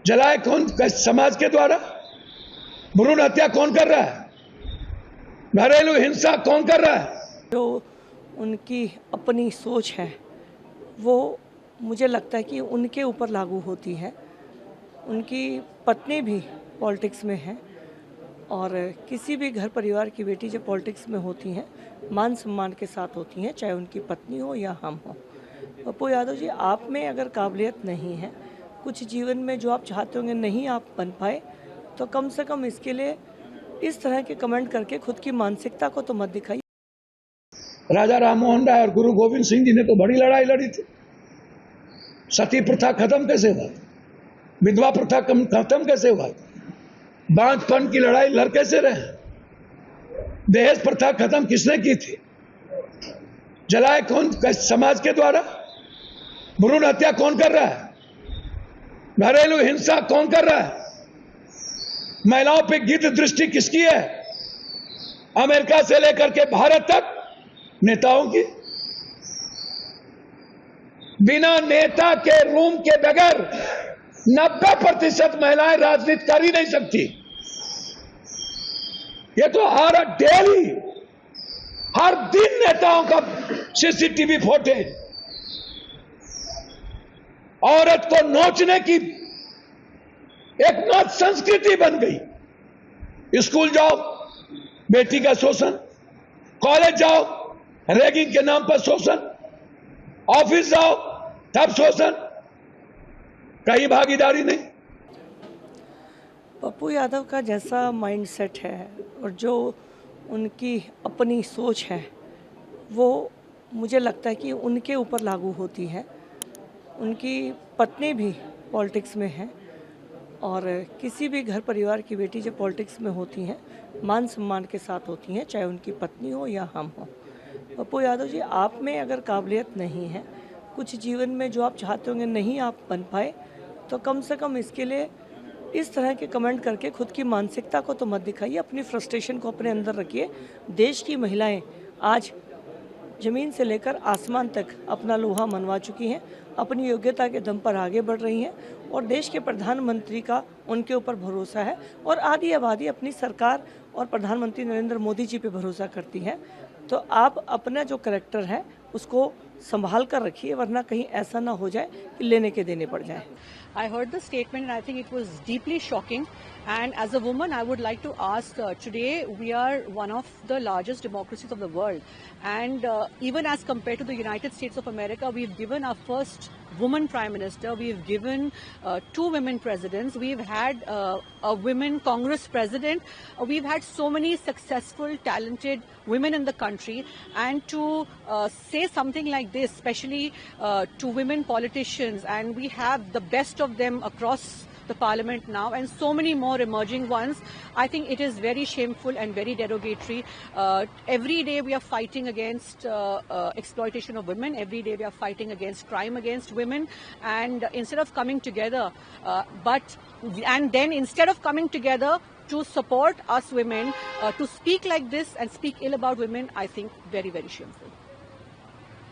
जलाए कौन? समाज के द्वारा। भ्रूण हत्या कौन कर रहा है? घरेलू हिंसा कौन कर रहा है? जो उनकी अपनी सोच है वो मुझे लगता है कि उनके ऊपर लागू होती है। उनकी पत्नी भी पॉलिटिक्स में है और किसी भी घर परिवार की बेटी जब पॉलिटिक्स में होती हैं मान सम्मान के साथ होती हैं, चाहे उनकी पत्नी हो या हम हो। पप्पू यादव जी, आप में अगर काबिलियत नहीं है, कुछ जीवन में जो आप चाहते होंगे नहीं आप बन पाए, तो कम से कम इसके लिए इस तरह के कमेंट करके खुद की मानसिकता को तो मत दिखाइए। राजा राममोहन राय और गुरु गोविंद सिंह जी ने तो बड़ी लड़ाई लड़ी थी। सती प्रथा खत्म कैसे हुआ? विधवा प्रथा खत्म कैसे हुआ? बांझपन की लड़ाई लड़ कैसे रहे? दहेज प्रथा खत्म किसने की थी? जलाए कौन? समाज के द्वारा। भ्रूण हत्या कौन कर रहा है? घरेलू हिंसा कौन कर रहा है? महिलाओं पे गिद्ध दृष्टि किसकी है? अमेरिका से लेकर के भारत तक नेताओं की। बिना नेता के रूम के बगैर 90% महिलाएं राजनीति कर ही नहीं सकती। ये तो हर दिन नेताओं का सीसीटीवी फुटेज। औरत को नोचने की एक नई संस्कृति बन गई। स्कूल जाओ बेटी का शोषण, कॉलेज जाओ रैगिंग के नाम पर शोषण, ऑफिस जाओ तब शोषण, कहीं भागीदारी नहीं। पप्पू यादव का जैसा माइंडसेट है और जो उनकी अपनी सोच है वो मुझे लगता है कि उनके ऊपर लागू होती है। उनकी पत्नी भी पॉलिटिक्स में है और किसी भी घर परिवार की बेटी जब पॉलिटिक्स में होती हैं मान सम्मान के साथ होती हैं, चाहे उनकी पत्नी हो या हम हो। पप्पू यादव जी, आप में अगर काबिलियत नहीं है, कुछ जीवन में जो आप चाहते होंगे नहीं आप बन पाए, तो कम से कम इसके लिए इस तरह के कमेंट करके खुद की मानसिकता को तो मत दिखाइए। अपनी फ्रस्ट्रेशन को अपने अंदर रखिए। देश की महिलाएं आज ज़मीन से लेकर आसमान तक अपना लोहा मनवा चुकी हैं, अपनी योग्यता के दम पर आगे बढ़ रही हैं और देश के प्रधानमंत्री का उनके ऊपर भरोसा है और आधी आबादी अपनी सरकार और प्रधानमंत्री नरेंद्र मोदी जी पे भरोसा करती है। तो आप अपना जो करैक्टर है उसको संभाल कर रखिए, वरना कहीं ऐसा ना हो जाए कि लेने के देने पड़ जाए। I heard the statement and I think it was deeply shocking. And as a woman, I would like to ask, today we are one of the largest democracies of the world. And even as compared to the United States of America, we've given our first woman prime minister, we've given 2 women presidents, we've had a women Congress president, we've had so many successful, talented women in the country. And to say something like this, especially to women politicians, and we have the best of them across the parliament now and so many more emerging ones, I think it is very shameful and very derogatory. Every day we are fighting against exploitation of women. Every day we are fighting against crime against women. And instead of coming together, instead of coming together to support us women, to speak like this and speak ill about women, I think very, very shameful.